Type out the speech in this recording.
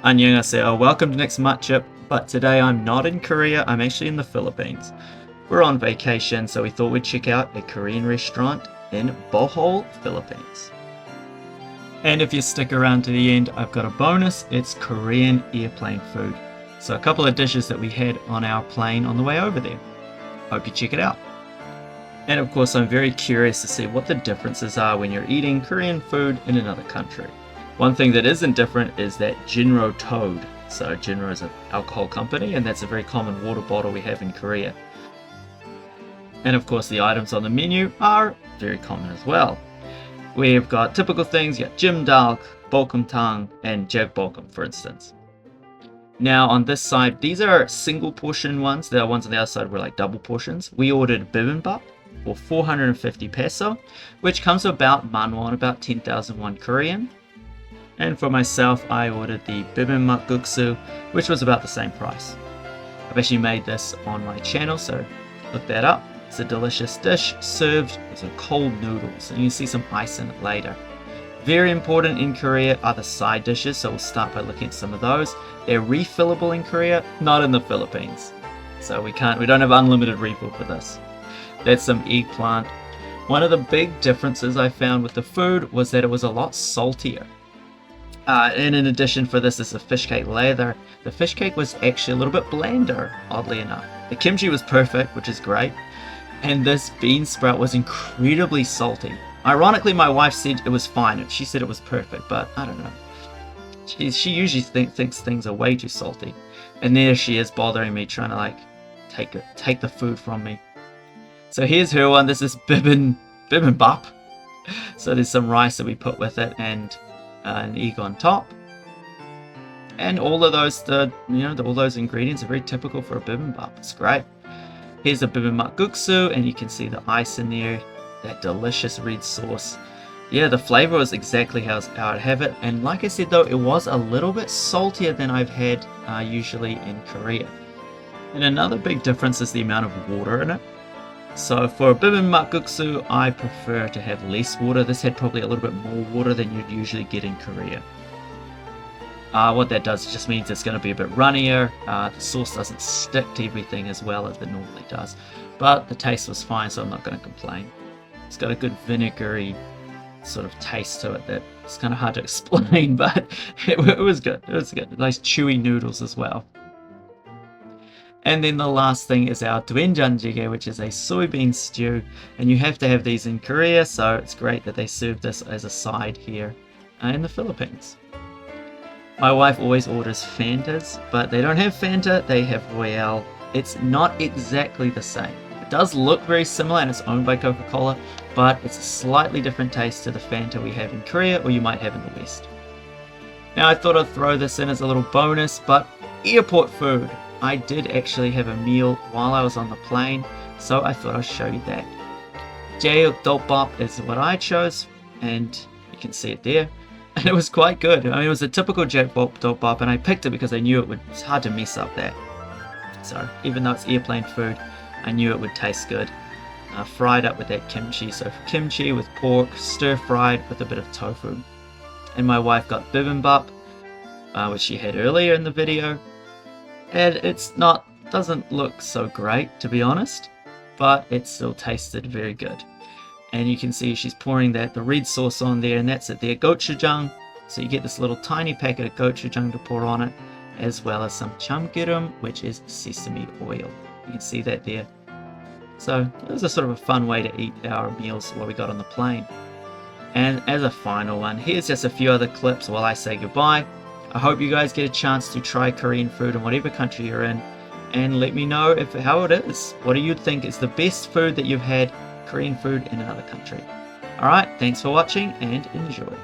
Annyeonghaseyo, welcome to Next Matchup, but today I'm not in Korea, I'm actually in the Philippines. We're on vacation, so we thought we'd check out a Korean restaurant in Bohol, Philippines. And if you stick around to the end, I've got a bonus, it's Korean airplane food. So a couple of dishes that we had on our plane on the way over there. Hope you check it out. And of course, I'm very curious to see what the differences are when you're eating Korean food in another country. One thing that isn't different is that Jinro Toad. So Jinro is an alcohol company, and that's a very common water bottle we have in Korea. And of course, the items on the menu are very common as well. We've got typical things, you got jimdalk, bokumtang, and jjegbokum, for instance. Now on this side, these are single portion ones. The ones on the other side were like double portions. We ordered bibimbap for 450 peso, which comes to about manwon, about 10,000 won Korean. And for myself, I ordered the Bibimmakguksu, which was about the same price. I've actually made this on my channel, so look that up. It's a delicious dish served with cold noodles, and you can see some ice in it later. Very important in Korea are the side dishes, so we'll start by looking at some of those. They're refillable in Korea, not in the Philippines. So we don't have unlimited refill for this. That's some eggplant. One of the big differences I found with the food was that it was a lot saltier. And in addition for this is the fish cake later. The fish cake was actually a little bit blander, oddly enough. The kimchi was perfect, which is great. And this bean sprout was incredibly salty. Ironically, my wife said it was fine. She said it was perfect, but I don't know. She usually thinks things are way too salty. And there she is bothering me, trying to like take the food from me. So here's her one. This is bibimbap. So there's some rice that we put with it and an egg on top. And all of those, all those ingredients are very typical for a bibimbap. It's great. Here's a Bibimmakguksu, and you can see the ice in there, that delicious red sauce. Yeah, the flavor was exactly how I'd have it, and like I said though, it was a little bit saltier than I've had usually in Korea. And another big difference is the amount of water in it. So for a Bibimmakguksu, I prefer to have less water. This had probably a little bit more water than you'd usually get in Korea. What that does just means it's going to be a bit runnier. The sauce doesn't stick to everything as well as it normally does. But the taste was fine, so I'm not going to complain. It's got a good vinegary sort of taste to it that it's kind of hard to explain, but it was good. It was good. Nice chewy noodles as well. And then the last thing is our doenjanjjigae, which is a soybean stew. And you have to have these in Korea, so it's great that they serve this as a side here in the Philippines. My wife always orders Fantas, but they don't have Fanta, they have Royale. It's not exactly the same. It does look very similar and it's owned by Coca-Cola, but it's a slightly different taste to the Fanta we have in Korea or you might have in the West. Now I thought I'd throw this in as a little bonus, but airport food. I did actually have a meal while I was on the plane, so I thought I'd show you that. Jjegbokum is what I chose, and you can see it there. And it was quite good. I mean, it was a typical jjegbokum, and I picked it because I knew it's hard to mess up that. So even though it's airplane food, I knew it would taste good. Fried up with that kimchi. So kimchi with pork, stir fried with a bit of tofu. And my wife got bibimbap, which she had earlier in the video. And doesn't look so great, to be honest, but it still tasted very good. And you can see she's pouring the red sauce on there, and that's it there, gochujang. So you get this little tiny packet of gochujang to pour on it, as well as some chamgirum, which is sesame oil. You can see that there. So it was a sort of a fun way to eat our meals while we got on the plane. And as a final one, here's just a few other clips while I say goodbye. I hope you guys get a chance to try Korean food in whatever country you're in, and let me know how it is. What do you think is the best food that you've had, Korean food in another country? Alright, thanks for watching and enjoy.